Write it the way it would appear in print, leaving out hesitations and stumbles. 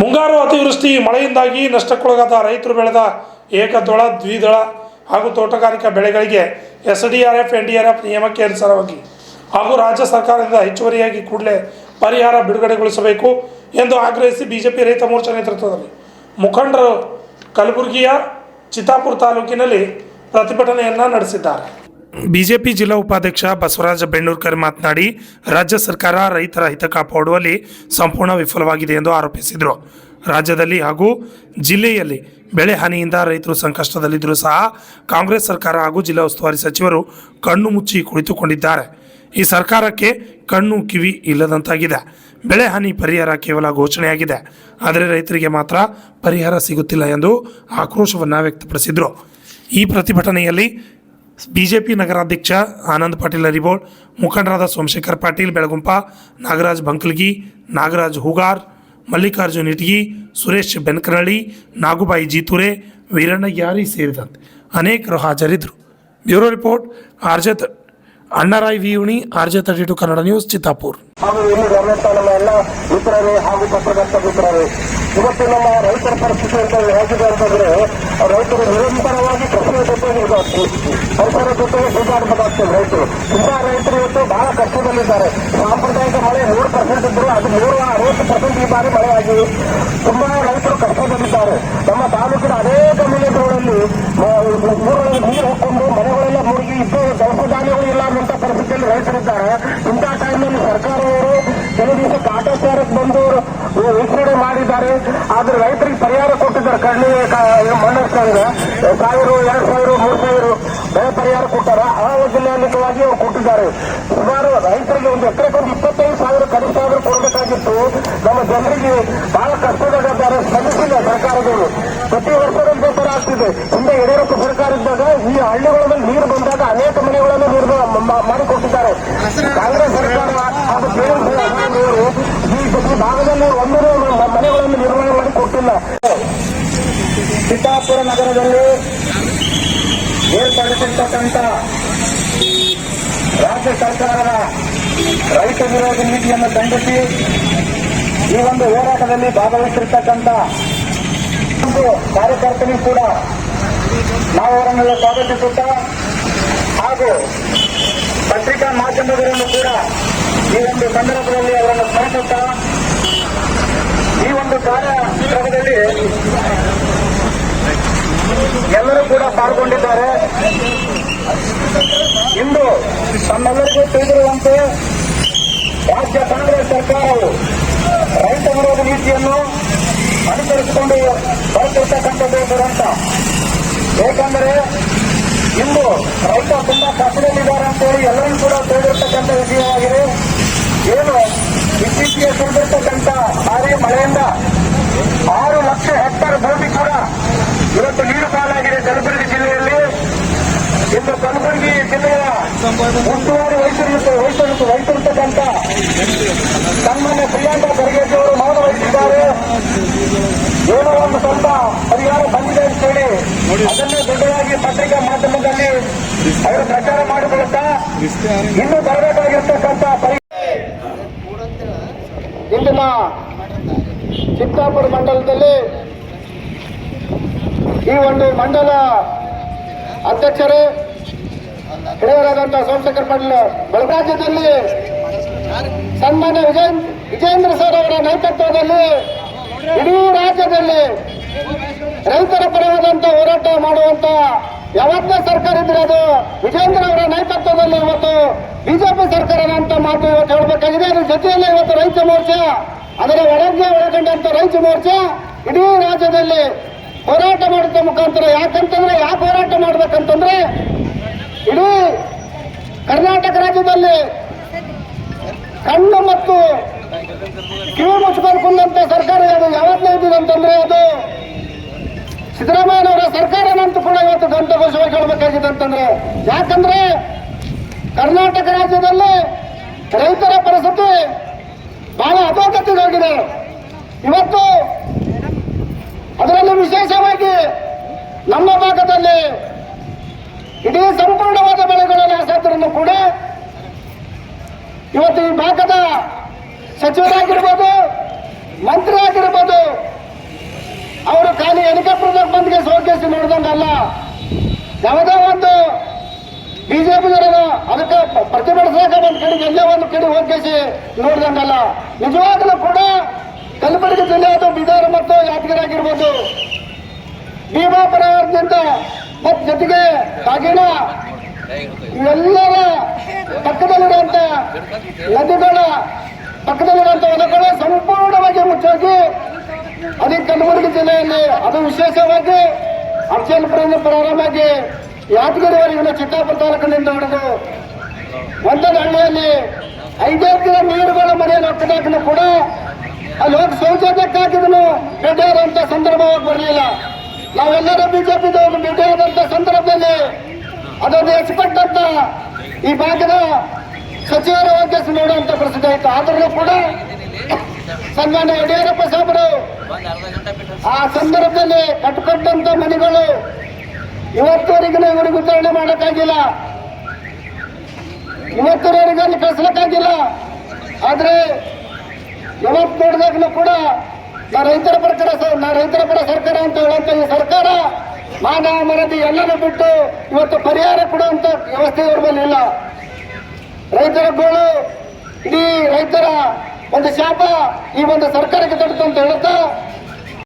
ಮುಂಗಾರು ಅತಿವೃಷ್ಟಿ ಮಳೆಯಿಂದಾಗಿ ನಷ್ಟಕ್ಕೊಳಗಾದ ರೈತರು ಬೆಳೆದ ಏಕದಳ ದ್ವಿದಳ ಹಾಗೂ ತೋಟಗಾರಿಕಾ ಬೆಳೆಗಳಿಗೆ ಎಸ್ಡಿಆರ್ಎಫ್ ಎನ್ಡಿಆರ್ಎಫ್ ನಿಯಮಕ್ಕೆ ಅನುಸಾರವಾಗಿ ಹಾಗೂ ರಾಜ್ಯ ಸರ್ಕಾರದಿಂದ ಹೆಚ್ಚುವರಿಯಾಗಿ ಕೂಡಲೇ ಪರಿಹಾರ ಬಿಡುಗಡೆಗೊಳಿಸಬೇಕು ಎಂದು ಆಗ್ರಹಿಸಿ ಬಿಜೆಪಿ ರೈತ ಮೋರ್ಚಾ ನೇತೃತ್ವದಲ್ಲಿ ಮುಖಂಡರು ಕಲಬುರಗಿಯ ಚಿತ್ತಾಪುರ ತಾಲೂಕಿನಲ್ಲಿ ಪ್ರತಿಭಟನೆಯನ್ನು ನಡೆಸಿದ್ದಾರೆ. ಬಿಜೆಪಿ ಜಿಲ್ಲಾ ಉಪಾಧ್ಯಕ್ಷ ಬಸವರಾಜ ಬೆಣ್ಣೂರ್ಕರ್ ಮಾತನಾಡಿ, ರಾಜ್ಯ ಸರ್ಕಾರ ರೈತರ ಹಿತ ಕಾಪಾಡುವಲ್ಲಿ ಸಂಪೂರ್ಣ ವಿಫಲವಾಗಿದೆ ಎಂದು ಆರೋಪಿಸಿದರು. ರಾಜ್ಯದಲ್ಲಿ ಹಾಗೂ ಜಿಲ್ಲೆಯಲ್ಲಿ ಬೆಳೆ ಹಾನಿಯಿಂದ ರೈತರು ಸಂಕಷ್ಟದಲ್ಲಿದ್ದರೂ ಸಹ ಕಾಂಗ್ರೆಸ್ ಸರ್ಕಾರ ಹಾಗೂ ಜಿಲ್ಲಾ ಉಸ್ತುವಾರಿ ಸಚಿವರು ಕಣ್ಣು ಮುಚ್ಚಿ ಕುಳಿತುಕೊಂಡಿದ್ದಾರೆ. ಈ ಸರ್ಕಾರಕ್ಕೆ ಕಣ್ಣು ಕಿವಿ ಇಲ್ಲದಂತಾಗಿದೆ. ಬೆಳೆ ಹಾನಿ ಪರಿಹಾರ ಕೇವಲ ಘೋಷಣೆಯಾಗಿದೆ, ಆದರೆ ರೈತರಿಗೆ ಮಾತ್ರ ಪರಿಹಾರ ಸಿಗುತ್ತಿಲ್ಲ ಎಂದು ಆಕ್ರೋಶವನ್ನು ವ್ಯಕ್ತಪಡಿಸಿದರು. ಈ ಪ್ರತಿಭಟನೆಯಲ್ಲಿ ಬಿಜೆಪಿ ನಗರಾಧ್ಯಕ್ಷ ಆನಂದ್ ಪಾಟೀಲ್ ಅರಿಬೋಳ್, ಮುಖಂಡರಾದ ಸೋಮಶೇಖರ್ ಪಾಟೀಲ್ ಬೆಳಗುಂಪ, ನಾಗರಾಜ್ ಬಂಕಲ್ಗಿ, ನಾಗರಾಜ್ ಹೂಗಾರ್, ಮಲ್ಲಿಕಾರ್ಜುನ್ ಇಟಗಿ, ಸುರೇಶ್ ಬೆನ್ಕನಹಳ್ಳಿ, ನಾಗುಬಾಯಿ ಜೀತುರೆ, ವೀರಣ್ಣ ಯಾರಿ ಸೇರಿದಂತೆ ಅನೇಕರು ಹಾಜರಿದ್ದರು. ಬ್ಯೂರೋ ರಿಪೋರ್ಟ್ ಆರ್ಜೆ ಅಣ್ಣರಾಯ್ ವಿಯುಣಿ, RJ32 ಕನ್ನಡ ನ್ಯೂಸ್, ಚಿತ್ತಾಪುರ್. ಹಾಗೂ ಇಲ್ಲಿ ನಮ್ಮ ಎಲ್ಲ ಮಿತ್ರರೇ ಹಾಗೂ ಪತ್ರಕರ್ತ ಮಿತ್ರರೇ, ಇವತ್ತು ನಮ್ಮ ರೈತರ ಪರಿಸ್ಥಿತಿ ಅಂತ ಹೇಗಿದೆ ಅಂತಂದ್ರೆ, ರೈತರು ನಿರಂತರವಾಗಿ ಕೃಷಿಯ ಜೊತೆಗೆ ಪರಿಸರ ಜೊತೆಗೆ ಸುಧಾರಿಸಬೇಕಾಗ್ತದೆ. ರೈತರು ತುಂಬಾ ರೈತರು ಇವತ್ತು ಬಹಳ ಕಷ್ಟದಲ್ಲಿದ್ದಾರೆ. ಸಾಂಪ್ರದಾಯಿಕ ಮಳೆ 100% ಇದ್ರು ಅದು 160% ಈ ಬಾರಿ ಮಳೆ ಆಗಿ ತುಂಬಾ ರೈತರು ಕಷ್ಟದಲ್ಲಿದ್ದಾರೆ. ನಮ್ಮ ತಾಲೂಕಿನ ಅನೇಕ ವಿಲೇಜ್ಗಳಲ್ಲಿ ಊರಲ್ಲಿ ನೀರು ಹಾಕೊಂಡು ಮನೆಗಳೆಲ್ಲ ಮುಳುಗಿ ಇದ್ದು ದವಸ ಧಾನ್ಯಗಳು ಇಲ್ಲ ಅನ್ನುವಂಥ ಪರಿಸ್ಥಿತಿಯಲ್ಲಿ ರೈತರಿದ್ದಾರೆ. ಇಂಥ ಟೈಮ್ನಲ್ಲಿ ಸರ್ಕಾರವರು ಕೆಲವು ದಿವಸ ಕಾಟಾಚಾರಕ್ಕೆ ಬಂದು ವೀಕ್ಷಣೆ ಮಾಡಿದ್ದಾರೆ. ಆದ್ರೆ ರೈತರಿಗೆ ಪರಿಹಾರ ಕೊಟ್ಟಿದ್ದಾರೆ. ಕಡ್ಲಿ ಮಣ್ಣಸ್ಕಂದ್ರೆ 1000, 2000, 3000 ಬೆಳೆ ಪರಿಹಾರ ಕೊಟ್ಟಾರ. ಜಿಲ್ಲಾಲಿಕವಾಗಿ ಅವರು ಕೊಟ್ಟಿದ್ದಾರೆ. ಸುಮಾರು ರೈತರಿಗೆ ಒಂದು ಎಕರೆಗೆ ಒಂದು 25,000 ಕನಿಷ್ಠ ಆದರೂ ಕೊಡಬೇಕಾಗಿತ್ತು. ನಮ್ಮ ಜನರಿಗೆ ಬಹಳ ಕಷ್ಟದಾಗಿದ್ದಾರೆ. ಸ್ಪಂದಿಸಿಲ್ಲ ಸರ್ಕಾರದವರು. ಪ್ರತಿ ವರ್ಷದಂತೆ ತರ ಆಗ್ತಿದೆ. ಹಿಂದೆ ಯಡಿಯೂರಪ್ಪ ಸರ್ಕಾರ ಇದ್ದಾಗ ಈ ಹಳ್ಳಿಗಳಲ್ಲಿ ನೀರು ಬಂದಾಗ ಅನೇಕ ಮನೆಗಳನ್ನು ನೀರು ಮಾಡಿಕೊಟ್ಟಿದ್ದಾರೆ. ಕಾಂಗ್ರೆಸ್ ಸರ್ಕಾರ ಹಾಗೂ ಜೆಡಿಎಸ್ ಈ ಭಾಗದಲ್ಲಿ ಒಂದೂ ಮನೆಗಳನ್ನು ನಿರ್ವಹಣೆ ಮಾಡಿ ಕೊಟ್ಟಿಲ್ಲ. ಚಿತ್ತಾಪುರ ನಗರದಲ್ಲಿ ಏರ್ಪಡಿಸಿರ್ತಕ್ಕಂಥ ರಾಜ್ಯ ಸರ್ಕಾರದ ರೈತ ವಿರೋಧಿ ನೀತಿಯನ್ನು ಖಂಡಿಸಿ ಈ ಒಂದು ಹೋರಾಟದಲ್ಲಿ ಭಾಗವಹಿಸಿರ್ತಕ್ಕಂಥ ಒಂದು ಕಾರ್ಯಕರ್ತರಿಗೂ ಕೂಡ ನಾವು ಅವರನ್ನು ಸ್ವಾಗತಿಸುತ್ತಾ ಹಾಗೂ ಪತ್ರಿಕಾ ಮಾಧ್ಯಮದವರನ್ನು ಕೂಡ ಈ ಒಂದು ಸಂದರ್ಭದಲ್ಲಿ ಅವರನ್ನು ಸ್ಮರಿಸುತ್ತಾ ಈ ಒಂದು ಕಾರ್ಯಕ್ರಮದಲ್ಲಿ ಎಲ್ಲರೂ ಕೂಡ ಪಾಲ್ಗೊಂಡಿದ್ದಾರೆ. ಇಂದು ತಮ್ಮೆಲ್ಲರಿಗೂ ತಿಳಿದಿರುವಂತೆ ರಾಜ್ಯ ಕಾಂಗ್ರೆಸ್ ಸರ್ಕಾರವು ರೈತ ವಿರೋಧ ನೀತಿಯನ್ನು ಅನುಸರಿಸಿಕೊಂಡು ಬರುತ್ತಿರ್ತಕ್ಕಂಥದ್ದು ದುರಂತ. ಏಕೆಂದರೆ ಇಂದು ರೈತ ತುಂಬಾ ಕಷ್ಟದಲ್ಲಿದ್ದಾರೆ ಅಂತೇಳಿ ಎಲ್ಲರೂ ಕೂಡ ತಿಳಿದಿರ್ತಕ್ಕಂಥ ವಿಷಯವಾಗಿದೆ. ಏನು ಇತ್ತೀಚೆಗೆ ಸುರಿದಿರ್ತಕ್ಕಂಥ ಭಾರೀ ಮಳೆಯಿಂದ 6 ಲಕ್ಷ ಹೆಕ್ಟೇರ್ ಭೂಮಿ ಕೂಡ ಇವತ್ತು ನೀರು ಪಾಲಾಗಿದೆ ಕಲಬುರಗಿ ಜಿಲ್ಲೆಯಲ್ಲಿ. ಇಂದು ಕಲಬುರಗಿ ಜಿಲ್ಲೆಯ ಉಸ್ತುವಾರಿ ವಹಿಸಿರ್ತಕ್ಕಂಥ ಸನ್ಮಾನ್ಯ ಪ್ರಿಯಾಂಕಾ ಖರ್ಗೆ ಅವರು ಮೌನ ವಹಿಸಿದ್ದಾರೆ. ಏನೋ ಒಂದು ಸ್ವಲ್ಪ ಪರಿಹಾರ ಬಂದಿದೆ ಅಂತೇಳಿ ಅದನ್ನು ದೊಡ್ಡದಾಗಿ ಪತ್ರಿಕಾ ಮಾಧ್ಯಮದಲ್ಲಿ ಅವರು ಪ್ರಚಾರ ಮಾಡಿಕೊಳ್ಳುತ್ತಾ ಇನ್ನೂ ಬರಬೇಕಾಗಿರ್ತಕ್ಕಂಥ ಇಂದಿನ ಚಿತ್ತಾಪುರ ಮಂಡಲದಲ್ಲಿ ಈ ಒಂದು ಮಂಡಲ ಅಧ್ಯಕ್ಷರೇ ಹಿರಿಯರಾದಂತಹ ಸೋಮಶೇಖರ್ ಪಾಟೀಲ್ ಬೆಳಗಾವಿ ಸನ್ಮಾನ್ಯ ವಿಜೇಂದ್ರ ಸರ್ ಅವರ ನೇತೃತ್ವದಲ್ಲಿ ಇಡೀ ರಾಜ್ಯದಲ್ಲಿ ರೈತರ ಪರವಾದಂತ ಹೋರಾಟ ಮಾಡುವಂತ ಯಾವತ್ತೇ ಸರ್ಕಾರ ಇದ್ರೆ ಅದು ವಿಜೇಂದ್ರ ಅವರ ನೇತೃತ್ವದಲ್ಲಿ ಇವತ್ತು ಬಿಜೆಪಿ ಸರ್ಕಾರ ಅಂತ ಮಾತು ಇವತ್ತು ಹೇಳಬೇಕಾಗಿದೆ. ಅದ್ರ ಜೊತೆಯಲ್ಲೇ ಇವತ್ತು ರೈತ ಮೋರ್ಚಾ, ಅದರ ಒಳಗೊಂಡಂತ ರೈತ ಮೋರ್ಚಾ ಇಡೀ ರಾಜ್ಯದಲ್ಲಿ ಹೋರಾಟ ಮಾಡುತ್ತ ಮುಖಾಂತರ ಯಾಕೆ ಹೋರಾಟ ಮಾಡ್ಬೇಕಂತಂದ್ರೆ ಇಡೀ ಕರ್ನಾಟಕ ರಾಜ್ಯದಲ್ಲಿ ಕಣ್ಣು ಮತ್ತು ಕಿವಿ ಮುಚ್ಕೊಂಡು ಕುಂದಂತ ಸರ್ಕಾರ ಅದು ಯಾವತ್ತೇ ಇದ್ದಿದೆ ಅಂತಂದ್ರೆ ಅದು ಸಿದ್ದರಾಮಯ್ಯನವರ ಸರ್ಕಾರನಂತೂ ಕೂಡ ಇವತ್ತು ಘಂಟಘೋಷವಾಗಿ ಹೇಳಬೇಕಾಗಿದೆ ಅಂತಂದ್ರೆ, ಯಾಕಂದ್ರೆ ಕರ್ನಾಟಕ ರಾಜ್ಯದಲ್ಲಿ ರೈತರ ಪರಿಸ್ಥಿತಿ ಬಹಳ ಅಧೋಗತಿಗೋಗಿದೆ. ಇವತ್ತು ಅದರಲ್ಲಿ ವಿಶೇಷವಾಗಿ ನಮ್ಮ ಭಾಗದಲ್ಲಿ ಇಡೀ ಸಂಪೂರ್ಣವಾದ ಬೆಳೆಗಳ ನಾಶಾದ್ರೂ ಕೂಡ ಇವತ್ತು ಈ ಭಾಗದ ಸಚಿವರಾಗಿರ್ಬೋದು, ಮಂತ್ರಿ ಆಗಿರ್ಬೋದು, ಅಲ್ಲಿ ಹೆಲಿಕಾಪ್ಟರ್ದಾಗ ಬಂದ್ಗೆ ಸೋಕೇಸಿ ನೋಡ್ದಂಗಲ್ಲ. ಯಾವುದೋ ಒಂದು ಬಿಜೆಪಿಗರ ಅದಕ್ಕೆ ಪ್ರತಿಭಟಿಸಾಕ ಒಂದು ಕಡೆಗೆ ಎಲ್ಲೇ ಒಂದು ಕಡೆ ಹೋಗೇಸಿ ನೋಡ್ದಂಗಲ್ಲ. ನಿಜವಾಗ್ಲೂ ಕೂಡ ಕಲಬುರಗಿ ಜಿಲ್ಲೆ ಅದು ಬೀದರ್ ಮತ್ತು ಯಾದಗಿರಿ ಆಗಿರ್ಬೋದು, ಭೀಮಾಪುರದಿಂದ ಮತ್ತು ಜೊತೆಗೆ ಕಾಗಿಣ ಇವೆಲ್ಲರ ಪಕ್ಕದಲ್ಲಿರುವಂತ ನದಿಗಳ ಪಕ್ಕದಲ್ಲಿರುವಂತ ಹೊಲಗಳು ಸಂಪೂರ್ಣವಾಗಿ ಮುಚ್ಚೋಗಿ ಅದೇ ಕಲಬುರಗಿ ಜಿಲ್ಲೆಯಲ್ಲಿ ಅದು ವಿಶೇಷವಾಗಿ ಅಫಜಲ್ಪುರದಿಂದ ಪ್ರಾರಂಭವಾಗಿ ಯಾದಗಿರಿವರೆಗಿನ ಚಿತ್ತಾಪುರ ತಾಲೂಕಿನಿಂದ ಹಿಡಿದು ಒಂದೊಂದು ಹಳ್ಳಿಯಲ್ಲಿ 5 ದಿನ ನೀರುಗಳ ಮನೆಯನ್ನು ಹಾಕಿದಾಗಲೂ ಕೂಡ ಅಲ್ಲಿ ಹೋಗಿ ಶೌಚಾಲಯಕ್ಕಾಗಿದನು ಭೇಟಿಯಾದಂಥ ಸಂದರ್ಭವಾಗಿ ಬರಲಿಲ್ಲ. ನಾವೆಲ್ಲರೂ ಬಿಜೆಪಿದವರು ಭೇಟಿಯಾದಂಥ ಸಂದರ್ಭದಲ್ಲಿ ಅದೊಂದು ಎಕ್ಸ್ಪೆಕ್ಟ್ ಅಂತ ಈ ಭಾಗದ ಸಚಿವರ ಹೋಗಿ ನೋಡುವಂತ ಪರಿಸ್ಥಿತಿ ಆಯಿತು. ಆದ್ರೂ ಕೂಡ ಸನ್ಮಾನ್ಯ ಯಡಿಯೂರಪ್ಪ ಸಾಹೇಬರು ಆ ಸಂದರ್ಭದಲ್ಲಿ ಕಟ್ಟಿಕೊಟ್ಟಂತ ಮನೆಗಳು ಇವತ್ತುವರೆಗೂ ಇವರಿಗೆ ವಿತರಣೆ ಮಾಡೋಕ್ಕಾಗಿಲ್ಲ, ಇವತ್ತುವರೆಗೂ ಅಲ್ಲಿ ಕಳಿಸ್ಲಿಕ್ಕಾಗಿಲ್ಲ. ಆದ್ರೆ ಯಾವತ್ತು ನೋಡಿದಾಗಲೂ ಕೂಡ ನಾ ರೈತರ ಪರ ಸರ್ಕಾರ ಅಂತ ಹೇಳುವಂತ ಈ ಸರ್ಕಾರ ಮಾನ ಮರದಿ ಎಲ್ಲನೂ ಬಿಟ್ಟು ಇವತ್ತು ಪರಿಹಾರ ಕೊಡುವಂತ ವ್ಯವಸ್ಥೆ ಇವ್ರ ಮೇಲೆ ಇಲ್ಲ. ರೈತರ ಗೋಳು ಇಡೀ ರೈತರ ಒಂದು ಶಾಪ ಈ ಒಂದು ಸರ್ಕಾರಕ್ಕೆ ತಡುತ್ತೆ ಅಂತ ಹೇಳುತ್ತಾ